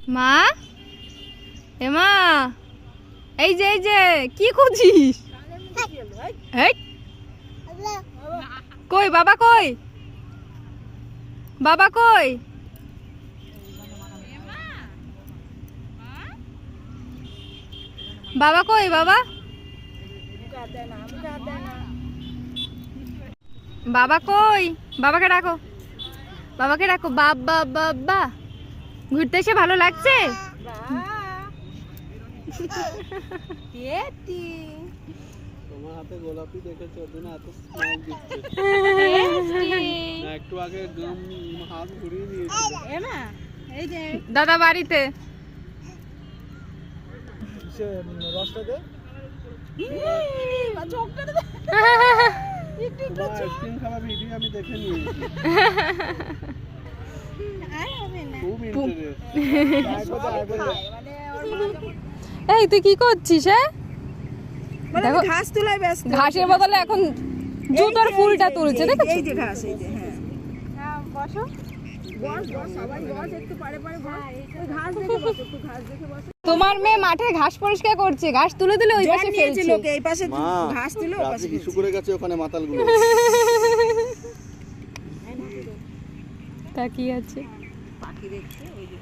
মা, এ মা, এই যে কি করছিস? কই বাবা, কই বাবা, কই বাবা, কই বাবা, বাবা কই? বাবাকে ডাকো, বাবাকে ডাকো। বাবা বাবা, ঘুরতে এসে ভালো লাগছে? তোমার হাতে গোলাপি দেখেছো ওদিন এত স্মাইল দিচ্ছে না, একটু আগে একদম হাত ঘুরিয়ে দিয়েছিল। এই যে দাদা বাড়িতে সে রসটা দে, তোমার আইসক্রিম খাওয়ার ভিডিও আমি দেখে নিয়েছি, খুব ইন্টারেস্ট। এই তুই কি করছিস? দেখো ঘাস তোলায় ব্যস্ত। ঘাসের বদলে এখন জুতোর ফুলটা তুলছে, দেখো। এই যে ঘাস, এই যে হ্যাঁ বসো, বস বস, সবাই বস, একটু পারে পারে বস। ওই ঘাস দেখে বসো, একটু ঘাস দেখে বসো। তোমার মেয়ে মাঠে ঘাস পরিষ্কার করছে, ঘাস তুলে তুলে ওই পাশে নিয়েছে ফেলছে। লোকে, এই পাশে ঘাস তুলে ওই পাশে ইস্যু করে গেছে ওখানে মাতালগুলো। তাকিয়ে আছে। পাখি দেখছে, ওই যে